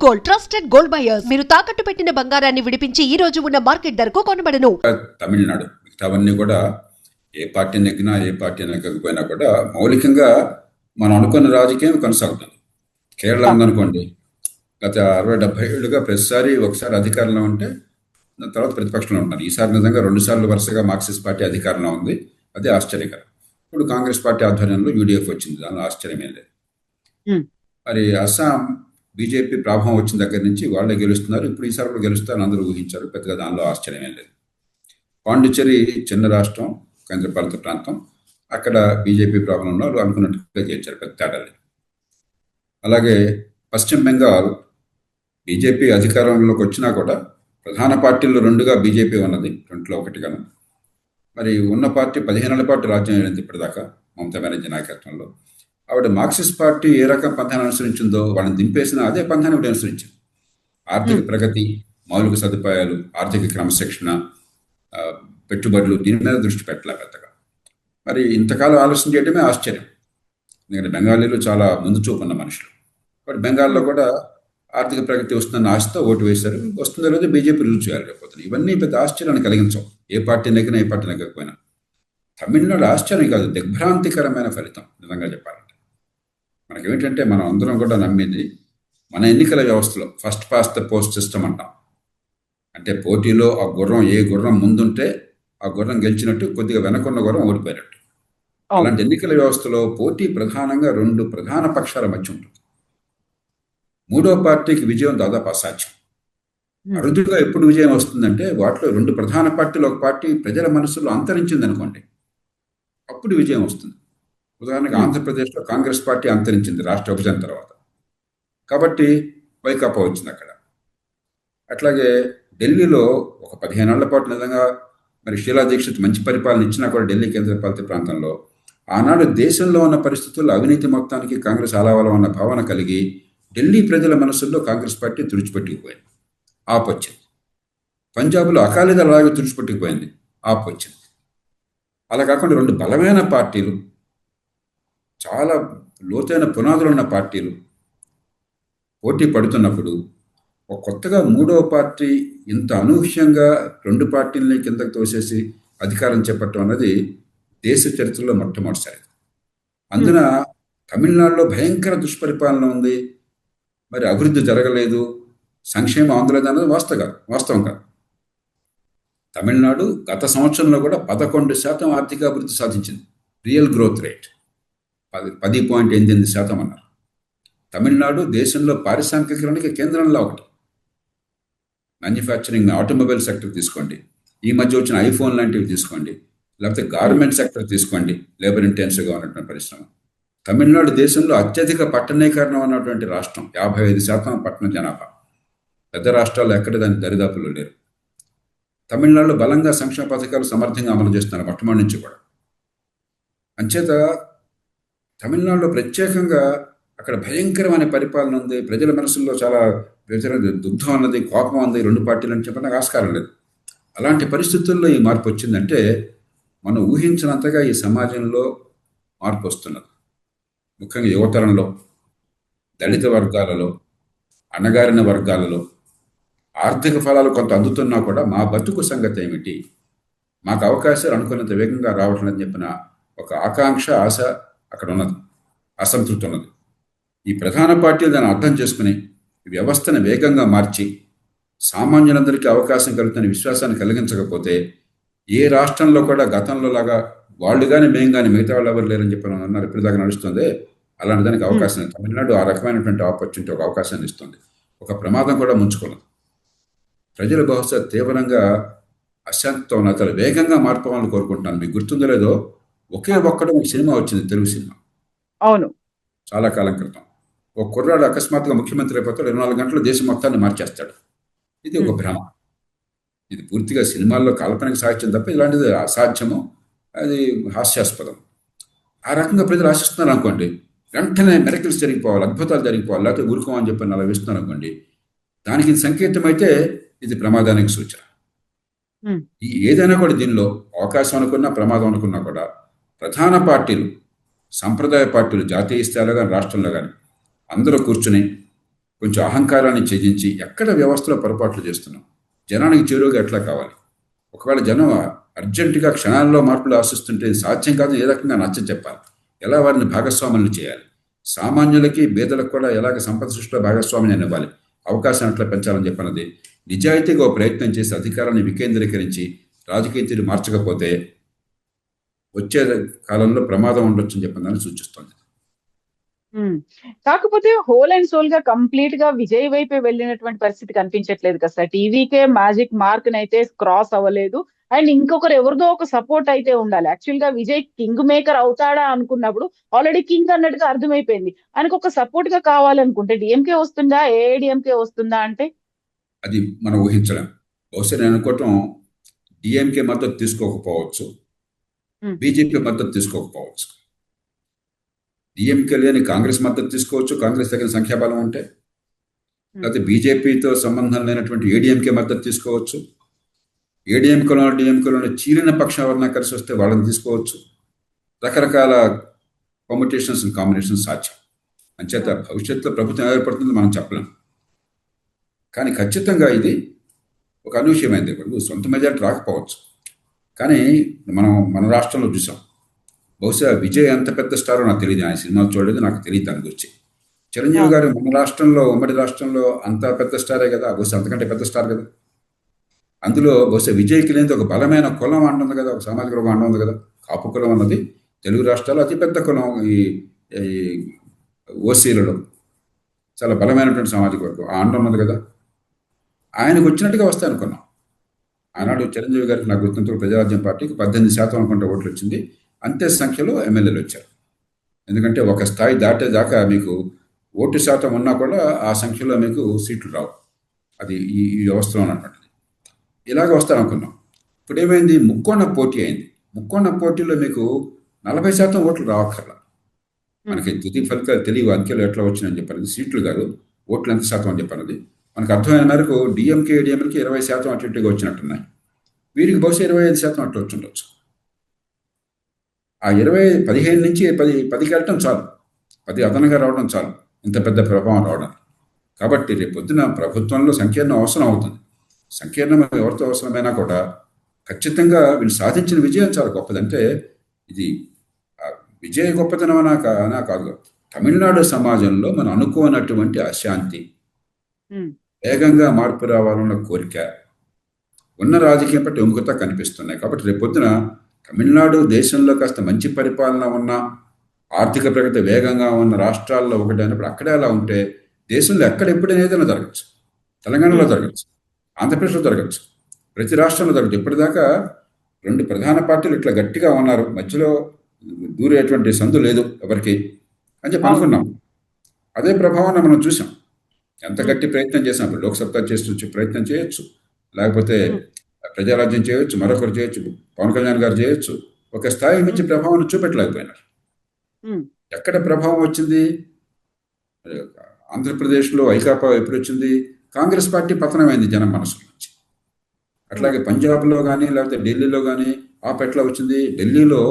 Gold, trusted gold buyers. మీరు తాకట్టు పెట్టిన బంగారాన్ని విడిపించి ఈ రోజు ఉన్న మార్కెట్ ధరకు కొనబడను. తమిళనాడు మిగతావన్నీ కూడా ఏ పార్టీ నెగ్గినా ఏ పార్టీ నెగ్గకపోయినా కూడా మౌలికంగా మనం అనుకున్న రాజకీయం కొనసాగుతుంది. కేరళ ఉందనుకోండి, గత 60-70 ఏళ్ళుగా ప్రతిసారి ఒకసారి అధికారంలో ఉంటే దాని తర్వాత ప్రతిపక్షంలో ఉంటారు. ఈసారి నిజంగా 2 సార్లు వరుసగా మార్క్సిస్ట్ పార్టీ అధికారంలో ఉంది. అదే ఆశ్చర్యకరం. ఇప్పుడు కాంగ్రెస్ పార్టీ ఆధ్వర్యంలో యూడీఎఫ్ వచ్చింది, దానిలో ఆశ్చర్యమేం లేదు. మరి అస్సాం బీజేపీ ప్రభావం వచ్చిన దగ్గర నుంచి వాళ్ళే గెలుస్తున్నారు. ఇప్పుడు ఈసారి కూడా గెలుస్తారని అందరూ ఊహించారు. పెద్దగా దానిలో ఆశ్చర్యమేం లేదు. పాండిచ్చేరి చిన్న రాష్ట్రం, కేంద్రపాలిత ప్రాంతం, అక్కడ బీజేపీ ప్రభావం ఉన్న వాళ్ళు అనుకున్నట్టుగా గెలిచారు, పెద్ద తేడా లేదు. అలాగే పశ్చిమ బెంగాల్ బీజేపీ అధికారంలోకి వచ్చినా కూడా ప్రధాన పార్టీల్లో 2గా బీజేపీ ఉన్నది, 2లో 1గాను. మరి ఉన్న పార్టీ 15 ఏళ్ల పాటు రాజ్యం ఏలింది ఇప్పటిదాకా మమతా బెనర్జీ నాయకత్వంలో. ఆవిడ మార్క్సిస్ట్ పార్టీ ఏ రకం పంథాన్ని అనుసరించిందో వాళ్ళని దింపేసిన అదే పంథాన్ని ఆవిడ అనుసరించింది. ఆర్థిక ప్రగతి, మౌలిక సదుపాయాలు, ఆర్థిక క్రమశిక్షణ, పెట్టుబడులు, దీని మీద దృష్టి పెట్టలే పెద్దగా. మరి ఇంతకాలం ఆలోచన చేయడమే ఆశ్చర్యం. ఎందుకంటే బెంగాలీలు చాలా ముందు చూపు ఉన్న మనుషులు. బట్ బెంగాల్లో కూడా ఆర్థిక ప్రగతి వస్తుందన్న ఆశతో ఓటు వేశారు. వస్తుందో లేదో బీజేపీ రుజువు చేయాలి రేపు. ఇవన్నీ పెద్ద ఆశ్చర్యాన్ని కలిగించవు, ఏ పార్టీ నెగ్గినా ఏ పార్టీ నెగ్గకపోయినా. తమిళనాడు ఆశ్చర్యం కాదు, దిగ్భ్రాంతికరమైన ఫలితం నిజంగా చెప్పాలంటే. మనకేమిటంటే మనం అందరం కూడా నమ్మేది మన ఎన్నికల వ్యవస్థలో first past the post system అంటాం. అంటే పోటీలో ఆ గుర్రం ఏ గుర్రం ముందుంటే ఆ గుర్రం గెలిచినట్టు, కొద్దిగా వెనకున్న గుర్రం ఓడిపోయినట్టు. అలాంటి ఎన్నికల వ్యవస్థలో పోటీ ప్రధానంగా 2 ప్రధాన పక్షాల మధ్య ఉంటుంది. 3వ పార్టీకి విజయం దాదాపు అసాధ్యం. అరుదుగా ఎప్పుడు విజయం వస్తుందంటే వాటిలో 2 ప్రధాన పార్టీలు, ఒక పార్టీ ప్రజల మనసులో అంతరించింది అనుకోండి, అప్పుడు విజయం వస్తుంది. ఉదాహరణకు ఆంధ్రప్రదేశ్లో కాంగ్రెస్ పార్టీ అంతరించింది రాష్ట్ర విభజన తర్వాత, కాబట్టి వైకాపా వచ్చింది అక్కడ. అట్లాగే ఢిల్లీలో ఒక 15 ఏళ్ల పాటు నిజంగా మరి షీలా దీక్షిత్ మంచి పరిపాలన ఇచ్చినా కూడా ఢిల్లీ కేంద్రపాలిత ప్రాంతంలో ఆనాడు దేశంలో ఉన్న పరిస్థితుల్లో అవినీతి మొత్తానికి కాంగ్రెస్ ఆలావలం అన్న భావన కలిగి ఢిల్లీ ప్రజల మనసుల్లో కాంగ్రెస్ పార్టీ తుడిచిపెట్టుకుపోయింది, ఆప్ వచ్చింది. పంజాబ్లో అకాలీదళ్ అలాగే తుడిచిపెట్టుకుపోయింది, ఆప్ వచ్చింది. అలా కాకుండా 2 బలమైన పార్టీలు, చాలా లోతైన పునాదులు ఉన్న పార్టీలు పోటీ పడుతున్నప్పుడు ఒక కొత్తగా 3వ పార్టీ ఇంత అనూహ్యంగా 2 పార్టీలని కిందకు తోసేసి అధికారం చేపట్టడం అన్నది దేశ చరిత్రలో మొట్టమొదటిసారి. అందున తమిళనాడులో భయంకర దుష్పరిపాలన ఉంది, మరి అభివృద్ధి జరగలేదు, సంక్షేమం అందలేదు అన్నది వాస్తవం కాదు. తమిళనాడు గత సంవత్సరంలో కూడా 11% ఆర్థిక అభివృద్ధి సాధించింది. రియల్ గ్రోత్ రేట్ 10.88% అన్నారు. తమిళనాడు దేశంలో పారిశ్రామికీకరణకి కేంద్రంలో ఒకటి. మ్యానుఫ్యాక్చరింగ్, ఆటోమొబైల్ సెక్టర్ తీసుకోండి, ఈ మధ్య వచ్చిన ఐఫోన్ లాంటివి తీసుకోండి, లేకపోతే గార్మెంట్ సెక్టర్ తీసుకోండి, లేబర్ ఇంటెన్సివ్గా ఉన్నటువంటి పరిశ్రమ. తమిళనాడు దేశంలో అత్యధిక పట్టణీకరణ ఉన్నటువంటి రాష్ట్రం, 55% పట్టణ జనాభా. పెద్ద రాష్ట్రాల్లో ఎక్కడ దాని దరిదాపులు లేరు. తమిళనాడులో బలంగా సంక్షేమ పథకాలు సమర్థంగా అమలు చేస్తున్నారు మొట్టమొదటి నుంచి కూడా. అంచేత తమిళనాడులో ప్రత్యేకంగా అక్కడ భయంకరమైన పరిపాలన ఉంది, ప్రజల మనసుల్లో చాలా దుగ్ధం అన్నది, కోపం ఉంది 2 పార్టీలు అని చెప్పడానికి ఆస్కారం లేదు. అలాంటి పరిస్థితుల్లో ఈ మార్పు వచ్చిందంటే మనం ఊహించినంతగా ఈ సమాజంలో మార్పు వస్తున్నది. ముఖ్యంగా యువతరంలో, దళిత వర్గాలలో, అణగారిన వర్గాలలో ఆర్థిక ఫలాలు కొంత అందుతున్నా కూడా మా బతుకు సంగతి ఏమిటి, మాకు అవకాశాలు అనుకున్నంత వేగంగా రావట్లేదని చెప్పిన ఒక ఆకాంక్ష, ఆశ అక్కడ ఉన్నది, అసంతృప్తి ఉన్నది. ఈ ప్రధాన పార్టీలు దాన్ని అర్థం చేసుకుని వ్యవస్థను వేగంగా మార్చి సామాన్యులందరికీ అవకాశం కలుగుతున్న విశ్వాసాన్ని కలిగించకపోతే ఏ రాష్ట్రంలో కూడా గతంలో లాగా వాళ్ళు కానీ మేము కానీ మిగతా వాళ్ళు ఎవరు లేరని చెప్పి అన్నారు ఇప్పటిదాకా నడుస్తుంది. అలాంటి దానికి అవకాశం లేదు. తమిళనాడు ఆ రకమైనటువంటి ఆపర్చునిటీ, ఒక అవకాశాన్ని ఇస్తుంది. ఒక ప్రమాదం కూడా ముంచుకున్నది. ప్రజలు బహుశా తీవ్రంగా అశాంతితో ఉన్న అతను వేగంగా మార్పులను కోరుకుంటున్నాను. మీకు గుర్తుందో లేదో, ఒకే ఒక్కడు ఒక సినిమా వచ్చింది, తెలుగు సినిమా, అవును, చాలా కాలం క్రితం. ఒక కుర్రాడు అకస్మాత్తుగా ముఖ్యమంత్రి అయిపోతాడు, 24 గంటలు దేశం మొత్తాన్ని మార్చేస్తాడు. ఇది ఒక భ్రమ. ఇది పూర్తిగా సినిమాల్లో కాల్పనిక సాహిత్యం తప్ప ఇలాంటిది అసాధ్యము, అది హాస్యాస్పదం. ఆ రకంగా ప్రజలు ఆశిస్తున్నారు అనుకోండి, వెంటనే మెరకిల్స్ జరిగిపోవాలి, అద్భుతాలు జరిగిపోవాలి, లేకపోతే ఊరుకోమని చెప్పి అలా వేస్తున్నారు అనుకోండి, దానికి సంకేతం అయితే ఇది ప్రమాదానికి సూచన. ఏదైనా కూడా దీనిలో అవకాశం అనుకున్నా ప్రమాదం అనుకున్నా కూడా ప్రధాన పార్టీలు, సంప్రదాయ పార్టీలు, జాతీయ స్థాయిలో కానీ రాష్ట్రంలో కానీ అందరూ కూర్చుని కొంచెం అహంకారాన్ని త్యజించి ఎక్కడ వ్యవస్థలో పొరపాట్లు చేస్తున్నాం, జనానికి చేరువుగా ఎట్లా కావాలి, ఒకవేళ జనం అర్జెంటుగా క్షణాల్లో మార్పులు ఆశిస్తుంటే ఇది సాధ్యం కాదు, ఏ రకంగా నచ్చ చెప్పాలి, ఎలా వారిని భాగస్వాములను చేయాలి, సామాన్యులకి పేదలకు కూడా ఎలాగ సంపద సృష్టిలో భాగస్వామ్యాన్ని ఇవ్వాలి, అవకాశాన్ని ఎట్లా పెంచాలని చెప్పన్నది నిజాయితీగా ఒక ప్రయత్నం చేసి అధికారాన్ని వికేంద్రీకరించి రాజకీయ తీరు మార్చకపోతే వచ్చే కాలంలో ప్రమాదం ఉండొచ్చని చెప్పని సూచిస్తుంది. ఉమ్. కాకపోతే హోల్ అండ్ సోల్ గా కంప్లీట్ గా విజయ్ వైపే వెళ్ళినటువంటి పరిస్థితి కనిపించట్లేదు కదా సార్. టీవీకే మ్యాజిక్ మార్క్ నైతే క్రాస్ అవ్వలేదు. అండ్ ఇంకొకరు ఎవరిదో ఒక సపోర్ట్ అయితే ఉండాలి. యాక్చువల్ గా విజయ్ కింగ్ మేకర్ అవుతాడా అనుకున్నప్పుడు ఆల్రెడీ కింగ్ అన్నట్టుగా అర్థమైపోయింది. ఆయనకు ఒక సపోర్ట్ గా కావాలనుకుంటే డిఎంకే వస్తుందా, ఏఐడిఎంకే వస్తుందా అంటే అది మనం ఊహించలేం. బహుశా నేను అనుకోవటం డిఎంకే మద్దతు తీసుకోకపోవచ్చు, బీజేపీ మద్దతు తీసుకోకపోవచ్చు. డిఎంకే లేని కాంగ్రెస్ మద్దతు తీసుకోవచ్చు, కాంగ్రెస్ దగ్గర సంఖ్యాబలం ఉంటే. లేకపోతే బీజేపీతో సంబంధం లేనటువంటి ఏడీఎంకే మద్దతు తీసుకోవచ్చు. ఏడీఎంకేలో డిఎంకేలో చీలిన పక్షం ఎవరన్నా కలిసి వస్తే వాళ్ళని తీసుకోవచ్చు. రకరకాల కాంబినేషన్స్ సాధ్యం. అంచేత భవిష్యత్తులో ప్రభుత్వం ఏర్పడుతుందో మనం చెప్పలేం. కానీ ఖచ్చితంగా ఇది ఒక అనూహ్యమైనది. ఇప్పుడు సొంత మెజారిటీ రాకపోవచ్చు, కానీ మన రాష్ట్రంలో చూసాం. బహుశా విజయ్ ఎంత పెద్ద స్టారో నాకు తెలియదు, ఆయన సినిమాలు చూడలేదు, నాకు తెలియదు దాని గురించి. చిరంజీవి గారు మన రాష్ట్రంలో, ఉమ్మడి రాష్ట్రంలో అంత పెద్ద స్టారే కదా, బహుశా అంతకంటే పెద్ద స్టార్ కదా. అందులో బహుశా విజయ్కి లేని ఒక బలమైన కులం అంటుంది కదా, ఒక సామాజిక వర్గం అంటుంది కదా. కాపు కులం అన్నది తెలుగు రాష్ట్రాల్లో అతిపెద్ద కులం. ఈ ఓసీలలో చాలా బలమైనటువంటి సామాజిక వర్గం ఆ అండ ఉన్నది కదా. ఆయనకు వచ్చినట్టుగా వస్తాయి అనుకున్నాం. ఆనాడు చిరంజీవి గారికి నాకు గుర్తున్నందుకు ప్రజారాజ్యం పార్టీకి 18% అనుకుంటే ఓట్లు వచ్చింది. అంతే సంఖ్యలో ఎమ్మెల్యేలు వచ్చారు. ఎందుకంటే ఒక స్థాయి దాటేదాకా మీకు ఓటు శాతం ఉన్నా కూడా ఆ సంఖ్యలో మీకు సీట్లు రావు. అది ఈ వ్యవస్థలో ఉన్నటువంటిది. ఇలాగ వస్తారనుకున్నాం. ఇప్పుడు ఏమైంది, ముక్కోణ పోటీ అయింది. ముక్కోణ పోటీలో మీకు 40% ఓట్లు రావక్కర్లా. మనకి తుది ఫలితాలు తెలియవు, అంకెలు ఎట్లా వచ్చినాయని చెప్పన్నది, సీట్లు కాదు, ఓట్లు ఎంత శాతం అని చెప్పన్నది. మనకు అర్థమైన మేరకు డిఎంకే ఏడీఎంకి 20% అటు ఇటుగా వచ్చినట్టున్నాయి. వీరికి బహుశా 25% అట్లా వచ్చిండొచ్చు. ఆ 15 నుంచి 10కి వెళ్ళటం చాలు, 10 అదనంగా రావడం చాలు, ఇంత పెద్ద ప్రభావం రావడం. కాబట్టి రేపు పొద్దున ప్రభుత్వంలో సంకీర్ణం అవసరం అవుతుంది. సంకీర్ణం ఎవరితో అవసరమైనా కూడా ఖచ్చితంగా వీళ్ళు సాధించిన విజయం చాలా గొప్పది. అంటే ఇది విజయ గొప్పతనం అనా కాదు, తమిళనాడు సమాజంలో మనం అనుకోనటువంటి అశాంతి, వేగంగా మార్పు రావాలన్న కోరిక, ఉన్న రాజకీయం పట్ల విముఖత కనిపిస్తున్నాయి. కాబట్టి రేపు పొద్దున తమిళనాడు దేశంలో కాస్త మంచి పరిపాలన ఉన్న, ఆర్థిక ప్రగతి వేగంగా ఉన్న రాష్ట్రాల్లో ఒకటి అయినప్పుడు అక్కడే అలా ఉంటే దేశంలో ఎప్పుడైనా ఏదైనా జరగచ్చు. తెలంగాణలో జరగచ్చు, ఆంధ్రప్రదేశ్లో జరగచ్చు, ప్రతి రాష్ట్రంలో జరగచ్చు. ఇప్పటిదాకా 2 ప్రధాన పార్టీలు ఇట్లా గట్టిగా ఉన్నారు, మధ్యలో దూరేటువంటి సందు లేదు ఎవరికి అని చెప్పి అనుకున్నాం. అదే ప్రభావాన్ని మనం చూసాం. ఎంత గట్టి ప్రయత్నం చేసినప్పుడు లోక్సత్తా చేసి ప్రయత్నం చేయొచ్చు, లేకపోతే ప్రజారాజ్యం చేయొచ్చు, మరొకరు చేయొచ్చు, పవన్ కళ్యాణ్ గారు చేయొచ్చు. ఒక స్థాయి నుంచి ప్రభావాన్ని చూపెట్టలేకపోయినారు. ఎక్కడ ప్రభావం వచ్చింది? ఆంధ్రప్రదేశ్లో ఐకాపా ఎప్పుడు వచ్చింది? కాంగ్రెస్ పార్టీ పతనమైంది జనం మనసుల నుంచి. అట్లాగే పంజాబ్లో కానీ లేకపోతే ఢిల్లీలో కానీ ఆప్ ఎట్లా వచ్చింది? ఢిల్లీలో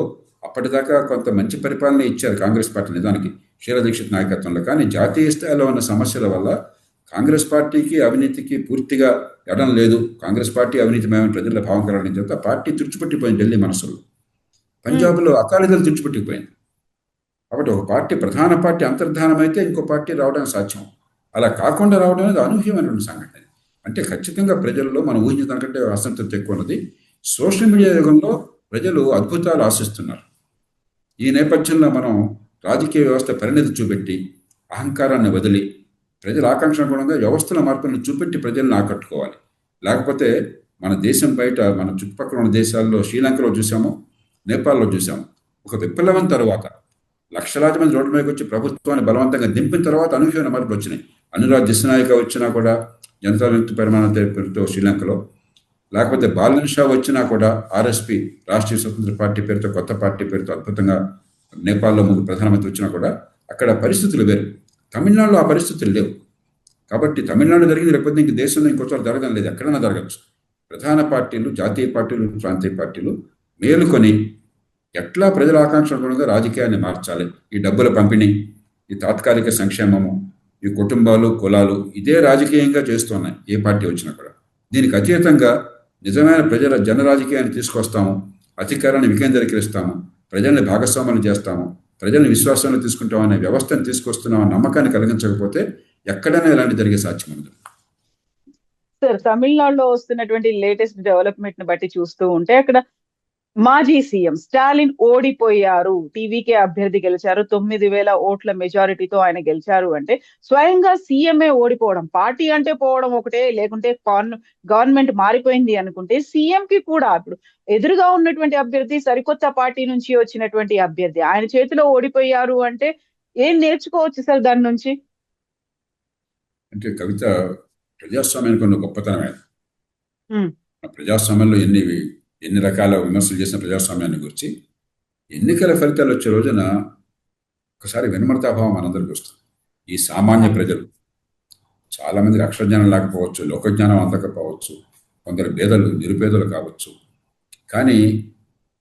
అప్పటిదాకా కొంత మంచి పరిపాలన ఇచ్చారు కాంగ్రెస్ పార్టీ నిజానికి, షీలా దీక్షిత్ నాయకత్వంలో. కానీ జాతీయ స్థాయిలో ఉన్న సమస్యల వల్ల కాంగ్రెస్ పార్టీకి అవినీతికి పూర్తిగా ఎడం లేదు. కాంగ్రెస్ పార్టీ అవినీతిమయమైన ప్రజల భావం కలగడం చేత పార్టీ తుడిచిపెట్టిపోయింది ఢిల్లీ మనసులో. పంజాబ్లో అకాలీదళం తుడిచిపెట్టిపోయింది. కాబట్టి ఒక పార్టీ, ప్రధాన పార్టీ అంతర్ధానం అయితే ఇంకో పార్టీ రావడానికి సాధ్యం. అలా కాకుండా రావడం అనేది అనూహ్యమైనటువంటి సంఘటన. అంటే ఖచ్చితంగా ప్రజల్లో మనం ఊహించిన దానికంటే అసంతృప్తి ఎక్కువ ఉన్నది. సోషల్ మీడియా యుగంలో ప్రజలు అద్భుతాలు ఆశిస్తున్నారు. ఈ నేపథ్యంలో మనం రాజకీయ వ్యవస్థ పరిణతి చూపెట్టి, అహంకారాన్ని వదిలి, ప్రజల ఆకాంక్ష అనుగుణంగా వ్యవస్థల మార్పులను చూపెట్టి ప్రజలను ఆకట్టుకోవాలి. లేకపోతే మన దేశం బయట, మన చుట్టుపక్కల ఉన్న దేశాల్లో, శ్రీలంకలో చూసాము, నేపాల్లో చూసాము, ఒక విప్లవం తర్వాత లక్షలాది మంది రోడ్డు మీదకి వచ్చి ప్రభుత్వాన్ని బలవంతంగా దింపిన తర్వాత అనూహ్యమైన మార్పులు వచ్చినాయి. అనురాగ్ దిశనాయక వచ్చినా కూడా జనతా విముక్తి పరిమాణ పేరుతో శ్రీలంకలో, లేకపోతే బాలన్ షా వచ్చినా కూడా ఆర్ఎస్పి, రాష్ట్రీయ స్వతంత్ర పార్టీ పేరుతో, కొత్త పార్టీ పేరుతో అద్భుతంగా నేపాల్లో 3 ప్రధానమంత్రి వచ్చినా కూడా అక్కడ పరిస్థితులు వేరు. తమిళనాడులో ఆ పరిస్థితులు లేవు. కాబట్టి తమిళనాడు జరిగింది, లేకపోతే ఇంక దేశంలో ఇంకొకసారి జరగడం లేదు, ఎక్కడైనా జరగచ్చు. ప్రధాన పార్టీలు, జాతీయ పార్టీలు, ప్రాంతీయ పార్టీలు మేలుకొని ఎట్లా ప్రజల ఆకాంక్ష అనుగుణంగా రాజకీయాన్ని మార్చాలి, ఈ డబ్బుల పంపిణీ, ఈ తాత్కాలిక సంక్షేమము, ఈ కుటుంబాలు, కులాలు ఇదే రాజకీయంగా చేస్తున్నాయి ఏ పార్టీ వచ్చినా కూడా. దీనికి అతీతంగా నిజమైన జన రాజకీయాన్ని తీసుకొస్తాము, అధికారాన్ని వికేంద్రీకరిస్తాము, ప్రజల్ని భాగస్వామ్యం చేస్తాము, ప్రజల్ని విశ్వాసంలో తీసుకుంటాం అనే వ్యవస్థను తీసుకొస్తున్నాం అనే నమ్మకాన్ని కలిగించకపోతే ఎక్కడైనా ఇలాంటి జరిగే సాధ్యం ఉంది. సార్, తమిళనాడులో వస్తున్నటువంటి లేటెస్ట్ డెవలప్మెంట్ ని బట్టి చూస్తూ ఉంటే అక్కడ మాజీ సీఎం స్టాలిన్ ఓడిపోయారు, టీవీకే అభ్యర్థి గెలిచారు, 9,000 ఓట్ల మెజారిటీతో ఆయన గెలిచారు అంటే స్వయంగా సీఎంఏ ఓడిపోవడం. పార్టీ అంటే పోవడం ఒకటే, లేకుంటే గవర్నమెంట్ మారిపోయింది అనుకుంటే సీఎం కి కూడా ఇప్పుడు ఎదురుగా ఉన్నటువంటి అభ్యర్థి సరికొత్త పార్టీ నుంచి వచ్చినటువంటి అభ్యర్థి, ఆయన చేతిలో ఓడిపోయారు అంటే ఏం నేర్చుకోవచ్చు సార్ దాని నుంచి? అంటే కవిత, ప్రజాస్వామ్యానికి ఉన్న గొప్పతనమే. ఉమ్, ప్రజాస్వామ్యంలో ఎన్ని రకాల విమర్శలు చేసిన ప్రజాస్వామ్యాన్ని గురించి ఎన్నికల ఫలితాలు వచ్చే రోజున ఒకసారి వినమ్రతాభావం మనందరికీ వస్తుంది. ఈ సామాన్య ప్రజలు చాలామంది అక్షరజ్ఞానం లేకపోవచ్చు, లోకజ్ఞానం అందకపోవచ్చు, కొందరు నిరుపేదలు కావచ్చు, కానీ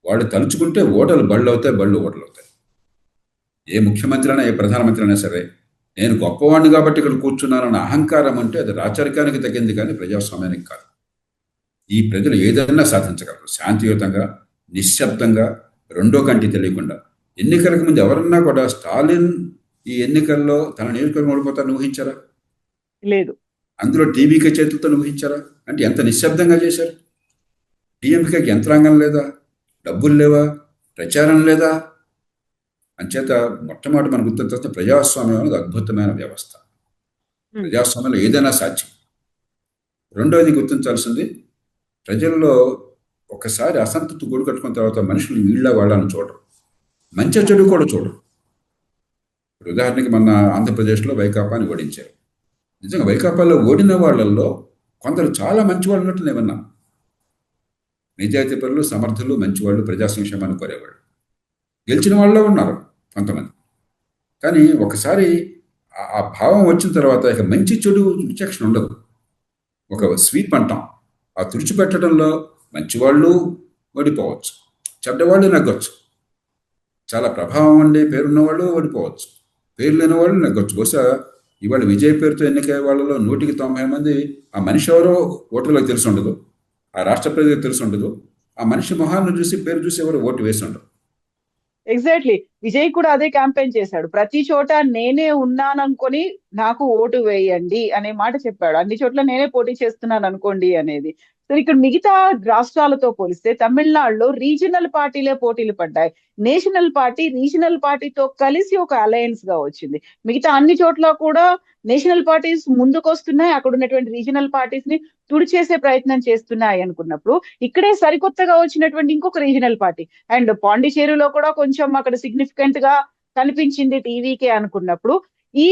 వాళ్ళు తలుచుకుంటే ఓటలు బళ్ళు అవుతాయి, బళ్ళు ఓటలు అవుతాయి. ఏ ముఖ్యమంత్రి అయినా, ఏ ప్రధానమంత్రి అయినా సరే నేను గొప్పవాడిని కాబట్టి ఇక్కడ కూర్చున్నానన్న అహంకారం అంటే అది రాచరికానికి తగ్గింది, కానీ ప్రజాస్వామ్యానికి కాదు. ఈ ప్రజలు ఏదైనా సాధించగలరు శాంతియుతంగా, నిశ్శబ్దంగా, రెండో కంటి తెలియకుండా. ఎన్నికలకు ముందు ఎవరన్నా కూడా స్టాలిన్ ఈ ఎన్నికల్లో తన నియోజకవర్గం ఓడిపోతారని ఊహించారా? లేదు. అందులో టీవీకే చేతులతో ఊహించారా? అంటే ఎంత నిశ్శబ్దంగా చేశారు. డిఎంకేకి యంత్రాంగం లేదా, డబ్బులు లేవా, ప్రచారం లేదా? అంచేత మొట్టమొదటి మనకు గుర్తొచ్చిన ప్రజాస్వామ్యం అనేది అద్భుతమైన వ్యవస్థ. ప్రజాస్వామ్యంలో ఏదైనా సాధ్యం. రెండవది గుర్తించాల్సింది, ప్రజల్లో ఒకసారి అసంతృప్తి గూడు కట్టుకున్న తర్వాత మనుషులు వీళ్ళ వాళ్ళని చూడరు, మంచి చెడు కూడా చూడరు. ఉదాహరణకి మన ఆంధ్రప్రదేశ్లో వైకాపాని ఓడించారు. నిజంగా వైకాపాలో ఓడిన వాళ్ళల్లో కొందరు చాలా మంచి వాళ్ళు ఉన్నట్టు నేను విన్నాను. నిజాయితీ పరులు, సమర్థులు, మంచివాళ్ళు, ప్రజా సంక్షేమాన్ని కోరేవాళ్ళు. గెలిచిన వాళ్ళలో ఉన్నారు కొంతమంది. కానీ ఒకసారి ఆ భావం వచ్చిన తర్వాత ఇక మంచి చెడు విచక్షణ ఉండదు. ఒక స్వీప్ అంటాం, ఆ తుడిచిపెట్టడంలో మంచివాళ్ళు ఓడిపోవచ్చు, చెడ్డవాళ్ళు నెగ్గొచ్చు. చాలా ప్రభావం ఉండి పేరున్న వాళ్ళు ఓడిపోవచ్చు, పేరు లేని వాళ్ళు నెగ్గొచ్చు. బహుశా ఇవాళ విజయ్ పేరుతో ఎన్నికయ్యే వాళ్ళలో 190 మంది ఆ మనిషి ఎవరో ఓటర్లకు తెలిసి ఉండదు, ఆ రాష్ట్ర ప్రజలకు తెలిసి ఉండదు, ఆ మనిషి మొహాన్ని చూసి పేరు చూసి ఎవరు ఓటు వేసి ఉండరు. ఎగ్జాక్ట్లీ. విజయ్ కూడా అదే క్యాంపెయిన్ చేశాడు. ప్రతి చోట నేనే ఉన్నాననుకొని నాకు ఓటు వేయండి అనే మాట చెప్పాడు. అన్ని చోట్ల నేనే పోటీ చేస్తున్నాను అనుకోండి అనేది. సో ఇక్కడ మిగతా రాష్ట్రాలతో పోలిస్తే తమిళనాడులో రీజనల్ పార్టీలే పోటీలు పడ్డాయి. నేషనల్ పార్టీ రీజనల్ పార్టీతో కలిసి ఒక అలయన్స్ గా వచ్చింది. మిగతా అన్ని చోట్ల కూడా నేషనల్ పార్టీస్ ముందుకు వస్తున్నాయి, అక్కడ ఉన్నటువంటి రీజనల్ పార్టీస్ ని తుడిచేసే ప్రయత్నం చేస్తున్నాయి అనుకున్నప్పుడు ఇక్కడే సరికొత్తగా వచ్చినటువంటి ఇంకొక రీజనల్ పార్టీ అండ్ పాండిచేరిలో కూడా కొంచెం అక్కడ సిగ్నిఫికెంట్ గా కనిపించింది టీవీకే అనుకున్నప్పుడు ఈ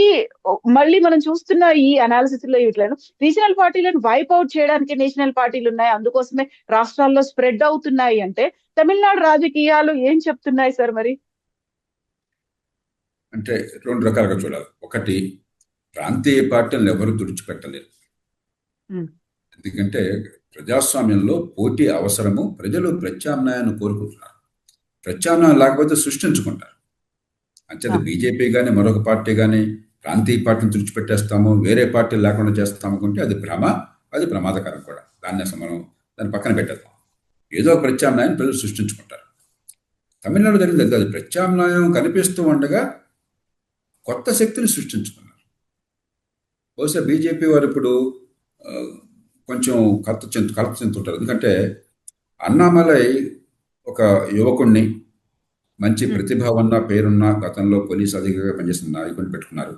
మళ్ళీ మనం చూస్తున్న ఈ అనాలిసిస్ లో ఇట్లను రీజనల్ పార్టీలను వైప్ అవుట్ చేయడానికి నేషనల్ పార్టీలు ఉన్నాయి, అందుకోసమే రాష్ట్రాల్లో స్ప్రెడ్ అవుతున్నాయి అంటే తమిళనాడు రాజకీయాలు ఏం చెప్తున్నాయి సార్ మరి? అంటే రెండు రకాలుగా చూడాలి. ఒకటి, ప్రాంతీయ పార్టీలను ఎవరు తుడిచిపెట్టలేరు. ఎందుకంటే ప్రజాస్వామ్యంలో పోటీ అవసరము, ప్రజలు ప్రత్యామ్నాయాన్ని కోరుకుంటున్నారు. ప్రత్యామ్నాయం లేకపోతే సృష్టించుకుంటారు. అంచేత బీజేపీ కానీ మరొక పార్టీ కానీ ప్రాంతీయ పార్టీని తుడిచిపెట్టేస్తాము, వేరే పార్టీలు లేకుండా చేస్తాము అనుకుంటే అది భ్రమ, అది ప్రమాదకరం కూడా. దాన్ని పక్కన పెట్టేద్దాం. ఏదో ప్రత్యామ్నాయం ప్రజలు సృష్టించుకుంటారు. తమిళనాడు జరిగింది అది. ప్రత్యామ్నాయం కనిపిస్తూ ఉండగా కొత్త శక్తిని సృష్టించుకున్నారు. బహుశా బీజేపీ వారు ఇప్పుడు కొంచెం కలత చెందుతుంటారు. ఎందుకంటే అన్నామలై ఒక యువకుణ్ణి, మంచి ప్రతిభ ఉన్న, పేరున్న, గతంలో పోలీసు అధికారిగా పనిచేసిన నాయకుడిని పెట్టుకున్నారు.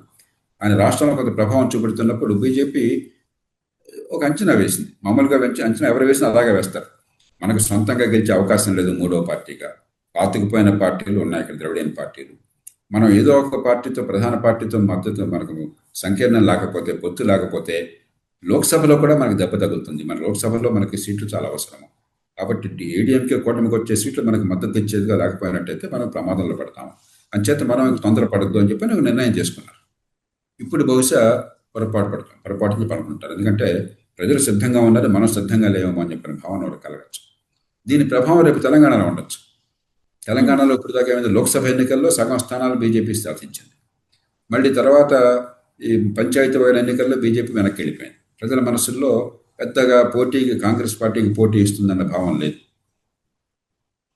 ఆయన రాష్ట్రంలో కొంత ప్రభావం చూపెడుతున్నప్పుడు బీజేపీ ఒక అంచనా వేసింది. మామూలుగా అంచనా ఎవరు వేసినా అలాగే వేస్తారు. మనకు సొంతంగా గెలిచే అవకాశం లేదు మూడో పార్టీగా. పాతుకుపోయిన పార్టీలు ఉన్నాయి ఇక్కడ, ద్రవిడియన్ పార్టీలు. మనం ఏదో ఒక పార్టీతో, ప్రధాన పార్టీతో మద్దతు మనకు సంకీర్ణం లేకపోతే, పొత్తు లేకపోతే లోక్సభలో కూడా మనకు దెబ్బ తగులుతుంది. మన లోక్సభలో మనకి సీట్లు చాలా అవసరము. కాబట్టి ఏడీఎంకే కూటమికి వచ్చే సీట్లు మనకు మద్దతు ఇచ్చేదిగా లేకపోయినట్టయితే మనం ప్రమాదంలో పడతాము. అంచేత మనం తొందరపడద్దు అని చెప్పి నిర్ణయం చేసుకున్నారు. ఇప్పుడు బహుశా పొరపాటుని పడుకుంటారు. ఎందుకంటే ప్రజలు సిద్ధంగా ఉన్నారు, మనం సిద్ధంగా లేవేమో అని చెప్పిన భావన వాళ్ళకి కలగచ్చు. దీని ప్రభావం రేపు తెలంగాణలో ఉండొచ్చు. తెలంగాణలో ఇప్పుడు దాకా ఏమైంది, లోక్సభ ఎన్నికల్లో సగం స్థానాలు బీజేపీ సాధించింది. మళ్ళీ తర్వాత ఈ పంచాయతీ వర్గ ఎన్నికల్లో బీజేపీ వెనక్కి వెళ్ళిపోయింది. ప్రజల మనసుల్లో పెద్దగా పోటీకి కాంగ్రెస్ పార్టీకి పోటీ ఇస్తుందన్న భావం లేదు.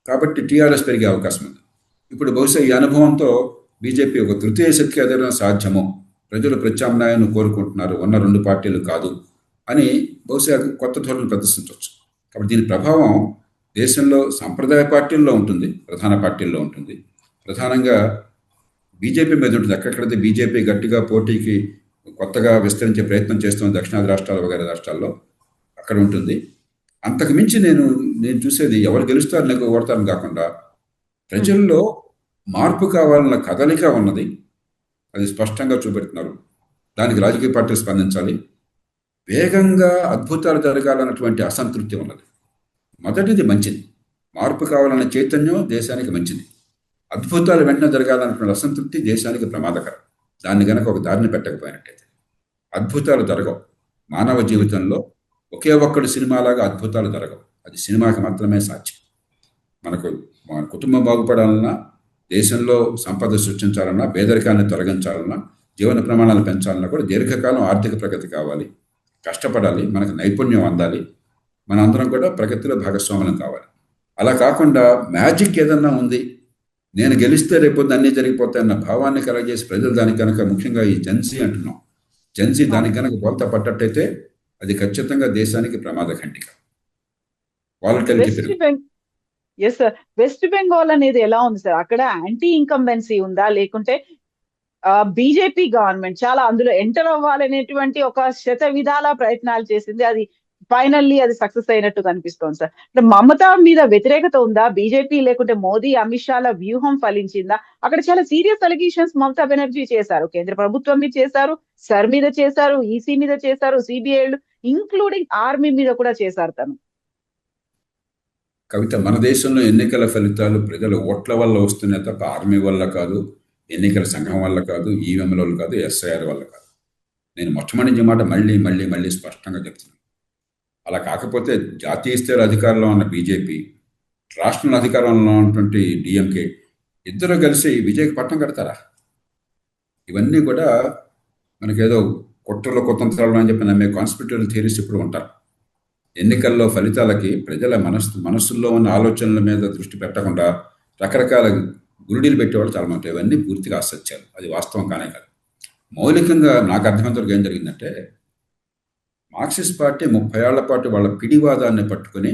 కాబట్టి టీఆర్ఎస్ పెరిగే అవకాశం ఉంది. ఇప్పుడు బహుశా ఈ అనుభవంతో బీజేపీ ఒక తృతీయ శక్తి ఎదగడం సాధ్యమో, ప్రజలు ప్రత్యామ్నాయాన్ని కోరుకుంటున్నారు, ఉన్న రెండు పార్టీలు కాదు అని బహుశా కొత్త ధోరణి ప్రదర్శించవచ్చు. కాబట్టి దీని ప్రభావం దేశంలో సాంప్రదాయ పార్టీల్లో ఉంటుంది, ప్రధాన పార్టీల్లో ఉంటుంది, ప్రధానంగా బీజేపీ మీద ఉంటుంది. ఎక్కడైతే బీజేపీ గట్టిగా పోటీకి కొత్తగా విస్తరించే ప్రయత్నం చేస్తున్న దక్షిణాది రాష్ట్రాలు వగైరా రాష్ట్రాల్లో అక్కడ ఉంటుంది. అంతకు మించి నేను చూసేది ఎవరు గెలుస్తారు నాకు ఓడతారని కాకుండా ప్రజల్లో మార్పు కావాలన్న కదలిక ఉన్నది. అది స్పష్టంగా చూపెడుతున్నారు. దానికి రాజకీయ పార్టీలు స్పందించాలి. వేగంగా అద్భుతాలు జరగాలన్నటువంటి అసంతృప్తి ఉన్నది. మొదటిది మంచిది, మార్పు కావాలన్న చైతన్యం దేశానికి మంచిది. అద్భుతాలు వెంటనే జరగాలన్నటువంటి అసంతృప్తి దేశానికి ప్రమాదకరం. దాన్ని గనక ఒక దారిని పెట్టకపోయినట్టయితే అద్భుతాలు జరగవు. మానవ జీవితంలో ఒకే ఒక్కడి సినిమాలాగా అద్భుతాలు జరగవు. అది సినిమాకి మాత్రమే సాధ్యం. మన కుటుంబం బాగుపడాలన్నా, దేశంలో సంపద సృష్టించాలన్నా, పేదరికాన్ని తొలగించాలన్నా, జీవన ప్రమాణాలు పెంచాలన్నా కూడా దీర్ఘకాలం ఆర్థిక ప్రగతి కావాలి. కష్టపడాలి, మనకు నైపుణ్యం అందాలి, మనందరం కూడా ప్రగతిలో భాగస్వాములం కావాలి. అలా కాకుండా మ్యాజిక్ ఏదన్నా ఉంది, నేను గెలిస్తే రేపొద్దు అన్నీ జరిగిపోతాయన్న భావాన్ని కలగజేసి ప్రజలు దానికి కనుక, ముఖ్యంగా ఈ జెన్సీ అంటున్నాం, జెన్సీ దానికి కనుక బోల్తా పట్టట్టయితే అది ఖచ్చితంగా దేశానికి ప్రమాద ఖండిక. వెస్ట్ బెంగాల్ అనేది ఎలా ఉంది సార్? అక్కడ యాంటీ ఇన్కంబెన్సీ ఉందా, లేకుంటే బీజేపీ గవర్నమెంట్ చాలా అందులో ఎంటర్ అవ్వాలనేటువంటి ఒక శత విధాల ప్రయత్నాలు చేసింది, అది ఫైనల్లీ అది సక్సెస్ అయినట్టు కనిపిస్తోంది సార్? అంటే మమతా మీద వ్యతిరేకత ఉందా బీజేపీ, లేకుంటే మోదీ అమిత్ షాల వ్యూహం ఫలించిందా? అక్కడ చాలా సీరియస్ అలిగేషన్స్ మమతా బెనర్జీ చేశారు, కేంద్ర ప్రభుత్వం మీద చేశారు, సర్ మీద చేశారు, ఈసీ మీద చేశారు, సిబిఐలు ఇంక్లూడింగ్ ఆర్మీ మీద కూడా చేశారు తను. కవిత, మన దేశంలో ఎన్నికల ఫలితాలు ప్రజల ఓట్ల వల్ల వస్తున్నాయి తప్ప ఆర్మీ వల్ల కాదు, ఎన్నికల సంఘం వల్ల కాదు, ఈవీఎంల వల్ల కాదు, ఎస్ఐఆర్ వల్ల కాదు. నేను మొట్టమొదటి మాట మళ్ళీ మళ్ళీ మళ్ళీ స్పష్టంగా చెప్తున్నాను. అలా కాకపోతే జాతీయ స్థాయి అధికారంలో ఉన్న బీజేపీ, రాష్ట్రంలో అధికారంలో ఉన్నటువంటి డిఎంకే ఇద్దరు కలిసి విజయకి పట్టం కడతారా? ఇవన్నీ కూడా మనకేదో కుట్రలో కుతంత్రాలు అని చెప్పి నమ్మే కాన్స్పిరేటరీ థియరీస్ ఇప్పుడు ఉంటారు. ఎన్నికల్లో ఫలితాలకి ప్రజల మనస్సుల్లో ఉన్న ఆలోచనల మీద దృష్టి పెట్టకుండా రకరకాల గురుడీలు పెట్టేవాళ్ళు చాలా మంది. ఇవన్నీ పూర్తిగా అసత్యాలు, అది వాస్తవం కానే కాదు. మౌలికంగా నాకు అర్థమైనంతవరకు ఏం జరిగిందంటే, మార్క్సిస్ట్ పార్టీ 30 ఏళ్ల పాటు వాళ్ళ పిడివాదాన్ని పట్టుకొని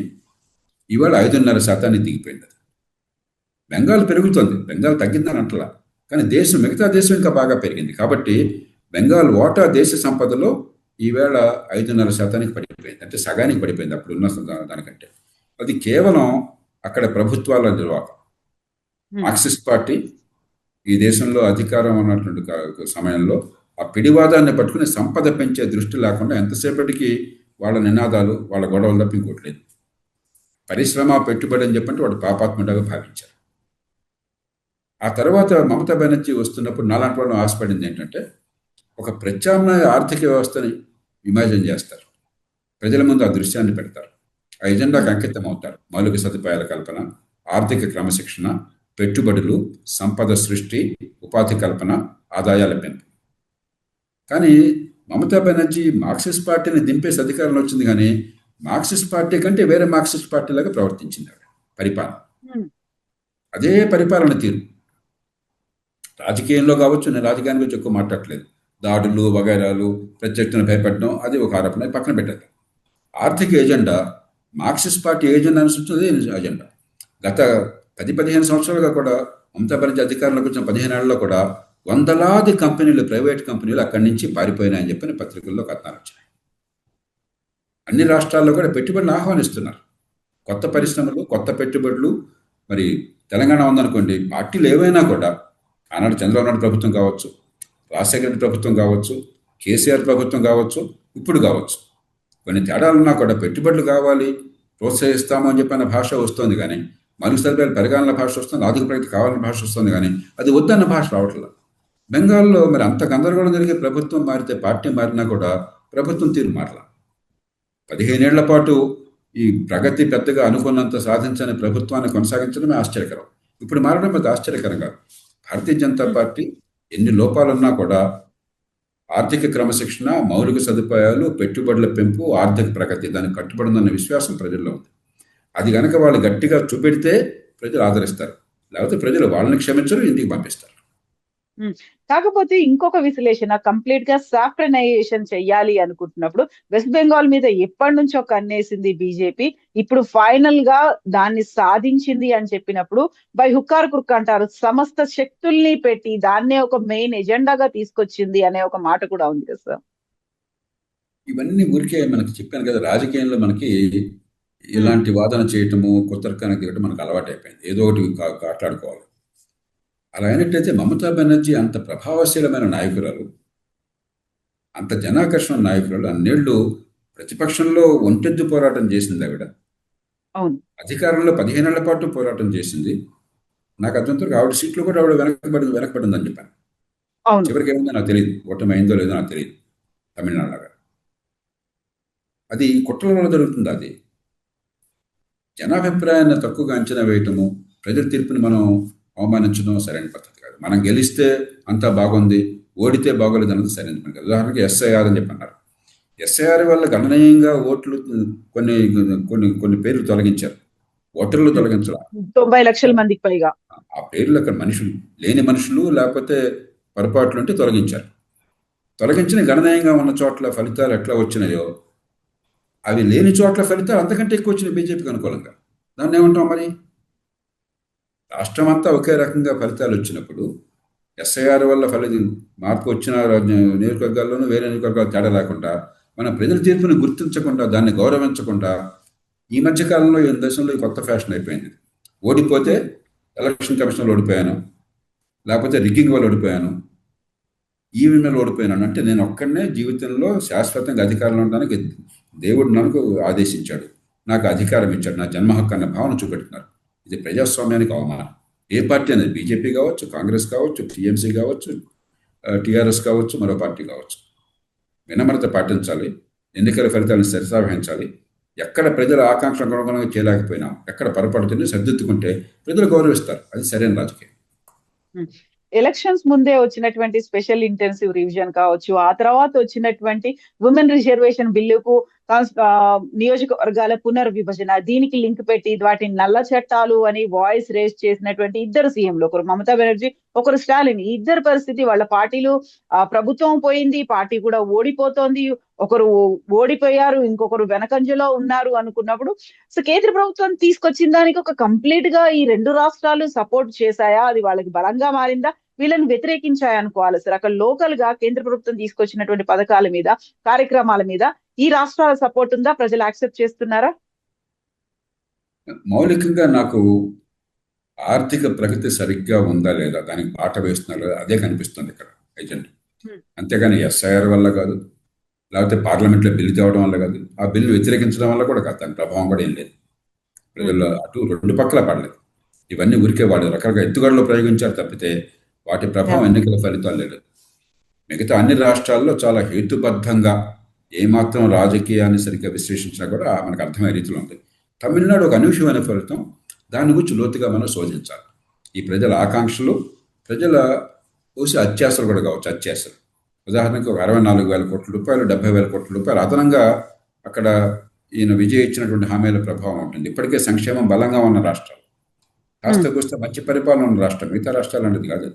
ఇవాళ 5.5% దిగిపోయింది. బెంగాల్ పెరుగుతుంది, బెంగాల్ తగ్గిందని అంటలా, కానీ మిగతా దేశం ఇంకా బాగా పెరిగింది. కాబట్టి బెంగాల్ వాటా దేశ సంపదలో ఈవేళ 5.5% పడిపోయింది, అంటే సగానికి పడిపోయింది అప్పుడున్న దానికంటే. అది కేవలం అక్కడ ప్రభుత్వాల నిర్వాహకం. మార్క్సిస్ట్ పార్టీ ఈ దేశంలో అధికారం ఉన్నటువంటి సమయంలో ఆ పిడివాదాన్ని పట్టుకుని సంపద పెంచే దృష్టి లేకుండా ఎంతసేపటికి వాళ్ళ నినాదాలు, వాళ్ళ గొడవలు తప్ప ఇంకోట్లేదు. పరిశ్రమ, పెట్టుబడి అని చెప్పంటే వాడు పాపాత్ముడిగా భావించారు. ఆ తర్వాత మమతా బెనర్జీ వస్తున్నప్పుడు నాలాంటి వాళ్ళు ఆశపడింది ఏంటంటే, ఒక ప్రత్యామ్నాయ ఆర్థిక వ్యవస్థని ఇమాజిన్ చేస్తారు, ప్రజల ముందు ఆ దృశ్యాన్ని పెడతారు, ఆ ఎజెండాకి అంకితం అవుతారు. మౌలిక సదుపాయాల కల్పన, ఆర్థిక క్రమశిక్షణ, పెట్టుబడులు, సంపద సృష్టి, ఉపాధి కల్పన, ఆదాయాల పెంపు. కానీ మమతా బెనర్జీ మార్క్సిస్ట్ పార్టీని దింపేసి అధికారంలో వచ్చింది, కానీ మార్క్సిస్ట్ పార్టీ కంటే వేరే మార్క్సిస్ట్ పార్టీలాగా ప్రవర్తించింది ఆవిడ పరిపాలన. అదే పరిపాలన తీరు రాజకీయంలో కావచ్చు, నేను రాజకీయాన్ని గురించి ఎక్కువ మాట్లాడలేదు, దాడులు వగైరాలు, ప్రత్యర్థులను భయపెట్టడం, అది ఒక ఆరోపణ పక్కన పెట్టారు. ఆర్థిక ఎజెండా మార్క్సిస్ట్ పార్టీ ఎజెండా అనుసరించింది ఎజెండా. గత 10-15 సంవత్సరాలుగా కూడా మమతా బెనర్జీ అధికారంలోకి వచ్చిన 15 ఏళ్లలో కూడా వందలాది కంపెనీలు, ప్రైవేట్ కంపెనీలు అక్కడి నుంచి పారిపోయినాయని చెప్పిన పత్రికల్లో కథనాలు వచ్చాయి. అన్ని రాష్ట్రాల్లో కూడా పెట్టుబడులు ఆహ్వానిస్తున్నారు, కొత్త పరిశ్రమలు, కొత్త పెట్టుబడులు. మరి తెలంగాణ ఉందనుకోండి, పార్టీలు ఏవైనా కూడా, ఆనాడు చంద్రబాబు నాయుడు ప్రభుత్వం కావచ్చు, రాజశేఖర రెడ్డి ప్రభుత్వం కావచ్చు, కేసీఆర్ ప్రభుత్వం కావచ్చు, ఇప్పుడు కావచ్చు, కొన్ని తేడాలున్నా కూడా పెట్టుబడులు కావాలి, ప్రోత్సహిస్తాము అని చెప్పిన భాష వస్తుంది, కానీ మౌలిక సదుపాయాలు పెరగాలన్న భాష వస్తుంది, ఆర్థిక ప్రగతి కావాలన్న భాష వస్తుంది, కానీ అది వద్దన్న భాష రావట్లేదు. బెంగాల్లో మరి అంత గందరగోళం జరిగే ప్రభుత్వం మారితే, పార్టీ మారినా కూడా ప్రభుత్వం తీరు మారల. 15 ఏళ్ల పాటు ఈ ప్రగతి పెద్దగా అనుకున్నంత సాధించని ప్రభుత్వాన్ని కొనసాగించడమే ఆశ్చర్యకరం. ఇప్పుడు మారడం పెద్ద ఆశ్చర్యకరం కాదు. భారతీయ జనతా పార్టీ ఎన్ని లోపాలున్నా కూడా ఆర్థిక క్రమశిక్షణ, మౌలిక సదుపాయాలు, పెట్టుబడుల పెంపు, ఆర్థిక ప్రగతి దానికి కట్టుబడిందన్న విశ్వాసం ప్రజల్లో ఉంది. అది కనుక వాళ్ళు గట్టిగా చూపెడితే ప్రజలు ఆదరిస్తారు, లేకపోతే ప్రజలు వాళ్ళని క్షమించరు, ఇంటికి పంపిస్తారు. కాకపోతే ఇంకొక విశ్లేషణ, కంప్లీట్ గా సాఫ్రనైజేషన్ చెయ్యాలి అనుకుంటున్నప్పుడు వెస్ట్ బెంగాల్ మీద ఎప్పటి నుంచో కన్నేసింది బీజేపీ, ఇప్పుడు ఫైనల్ గా దాన్ని సాధించింది అని చెప్పినప్పుడు బై హుక్కార్ కుర్క్ అంటారు, సమస్త శక్తుల్ని పెట్టి దాన్నే ఒక మెయిన్ ఎజెండాగా తీసుకొచ్చింది అనే ఒక మాట కూడా ఉంది కదా సార్. ఇవన్నీ ఊరికే మనకి చెప్పాను కదా, రాజకీయంలో మనకి ఇలాంటి వాదన చేయటము, కుతర్కానికి దిగటం మనకు అలవాటు అయిపోయింది. ఏదో ఒకటి కాట్లాడుకోవాలి. అలా అయినట్టయితే మమతా బెనర్జీ అంత ప్రభావశీలమైన నాయకురాలు, అంత జనాకర్షణ నాయకురాలు, అన్నేళ్లు ప్రతిపక్షంలో ఒంటెద్దు పోరాటం చేసింది ఆవిడ. అవును, అధికారంలో 15 ఏళ్ల పాటు పోరాటం చేసింది. నాకు అర్థంతో ఆవిడ సీట్లు కూడా ఆవిడ వెనకబడిందని చెప్పాను. అవును, చివరికి ఏముందో నాకు తెలియదు, ఓటమి అయిందో లేదో నాకు తెలియదు. తమిళనాడులాగా అది కుట్రలలో జరుగుతుంది. అది జనాభిప్రాయాన్ని తక్కువగా అంచనా వేయటము, ప్రజల తీర్పుని మనం అవమానించడం సరైన పద్ధతి కాదు. మనం గెలిస్తే అంతా బాగుంది, ఓడితే బాగోలేదు అన్నది సరైన పని కాదు. ఉదాహరణకి ఎస్ఐఆర్ అని చెప్పి అన్నారు. ఎస్ఐఆర్ వల్ల గణనీయంగా ఓట్లు కొన్ని కొన్ని కొన్ని పేర్లు తొలగించారు. ఓటర్లు తొలగించడం 90 లక్షల మందికి పైగా ఆ పేర్లు అక్కడ మనుషులు లేని మనుషులు లేకపోతే పొరపాట్లు అంటే తొలగించారు. తొలగించిన గణనీయంగా ఉన్న చోట్ల ఫలితాలు ఎట్లా వచ్చినాయో అవి లేని చోట్ల ఫలితాలు అంతకంటే ఎక్కువ వచ్చినాయి బీజేపీకి అనుకూలంగా. దాన్ని ఏమంటాం మరి? రాష్ట్రం అంతా ఒకే రకంగా ఫలితాలు వచ్చినప్పుడు ఎస్ఐఆర్ వల్ల మార్పు వచ్చిన నియోజకవర్గాల్లోనూ వేరే నియోజకవర్గాలు తేడా లేకుండా మన ప్రజల తీర్పుని గుర్తించకుండా దాన్ని గౌరవించకుండా ఈ మధ్యకాలంలో ఈ దేశంలో కొత్త ఫ్యాషన్ అయిపోయింది. ఓడిపోతే ఎలక్షన్ కమిషన్లో ఓడిపోయాను, లేకపోతే రిగ్గింగ్ వల్ల ఓడిపోయాను, ఈవీఎంలో ఓడిపోయాను అంటే నేను ఒక్కడనే జీవితంలో శాశ్వతంగా అధికారంలో ఉండడానికి దేవుడు నాకు ఆదేశించాడు, నాకు అధికారం ఇచ్చాడు, నా జన్మ హక్కు అన్న భావన చూపెడుతున్నారు. ఇది ప్రజాస్వామ్యానికి అవమానం. ఏ పార్టీ అనేది, బీజేపీ కావచ్చు, కాంగ్రెస్ కావచ్చు, టీఎంసీ కావచ్చు, టీఆర్ఎస్ కావచ్చు, మరో పార్టీ కావచ్చు, వినమ్రత పాటించాలి, ఎన్నికల ఫలితాలను సరిసావహించాలి. ఎక్కడ ప్రజల ఆకాంక్షలకు అనుగుణంగా చేయలేకపోయినా, ఎక్కడ పొరపాటుతోనే సర్దిద్దుకుంటే ప్రజలు గౌరవిస్తారు. అది సరైన రాజకీయం. ఎలక్షన్స్ ముందే వచ్చినటువంటి స్పెషల్ ఇంటెన్సివ్ రివిజన్ కావచ్చు, ఆ తర్వాత వచ్చినటువంటి ఉమెన్ రిజర్వేషన్ బిల్లుకు నియోజకవర్గాల పునర్విభజన, దీనికి లింక్ పెట్టి వాటిని నల్ల చట్టాలు అని వాయిస్ రేస్ చేసినటువంటి ఇద్దరు సీఎంలు, ఒకరు మమతా బెనర్జీ, ఒకరు స్టాలిన్. ఈ ఇద్దరు పరిస్థితి, వాళ్ళ పార్టీలు ప్రభుత్వం పోయింది, పార్టీ కూడా ఓడిపోతోంది, ఒకరు ఓడిపోయారు, ఇంకొకరు వెనకంజలో ఉన్నారు అనుకున్నప్పుడు సో కేంద్ర ప్రభుత్వం తీసుకొచ్చిన దానికి ఒక కంప్లీట్ గా ఈ రెండు రాష్ట్రాలు సపోర్ట్ చేశాయా? అది వాళ్ళకి బలంగా మారిందా? వీళ్ళని వ్యతిరేకించాయి అనుకోవాలి సార్. అక్కడ లోకల్ గా కేంద్ర ప్రభుత్వం తీసుకొచ్చినటువంటి పథకాల మీద, కార్యక్రమాల మీద ఈ రాష్ట్రాల సపోర్ట్ ఉందా? ప్రజలు యాక్సెప్ట్ చేస్తున్నారా? మౌలికంగా నాకు ఆర్థిక ప్రగతి సరిగ్గా ఉందా లేదా, దానికి బాట వేస్తున్నారు, అదే కనిపిస్తుంది ఇక్కడ ఏజెంట్. అంతేగాని ఎస్ఐఆర్ వల్ల కాదు, లేకపోతే పార్లమెంట్లో బిల్లు తేవడం వల్ల కాదు, ఆ బిల్లు వ్యతిరేకించడం వల్ల కూడా కాదు, దాని ప్రభావం కూడా ఏం లేదు. ప్రజల్లో అటు రెండు పక్కల పడలేదు. ఇవన్నీ ఊరికే వాడు రకరకాల ఎత్తుగడలో ప్రయోగించారు తప్పితే వాటి ప్రభావం ఎన్నికల ఫలితాలు లేదు. మిగతా అన్ని రాష్ట్రాల్లో చాలా హేతుబద్ధంగా ఏమాత్రం రాజకీయాన్ని సరిగ్గా విశ్లేషించినా కూడా మనకు అర్థమయ్యే రీతిలో ఉంది. తమిళనాడు ఒక అనూహ్యమైన ఫలితం, దాని గురించి లోతుగా మనం శోధించాలి. ఈ ప్రజల ఆకాంక్షలు, ప్రజల అత్యాశలు కూడా కావచ్చు. అత్యాశలు ఉదాహరణకు 64,000 కోట్ల రూపాయలు, 70,000 కోట్ల రూపాయలు అదనంగా అక్కడ ఈయన విజయ్ ఇచ్చినటువంటి హామీల ప్రభావం ఉంటుంది. ఇప్పటికే సంక్షేమం బలంగా ఉన్న రాష్ట్రాలు, కాస్త కూస్త మంచి పరిపాలన ఉన్న రాష్ట్రం, మిగతా రాష్ట్రాలు అనేది కాదు.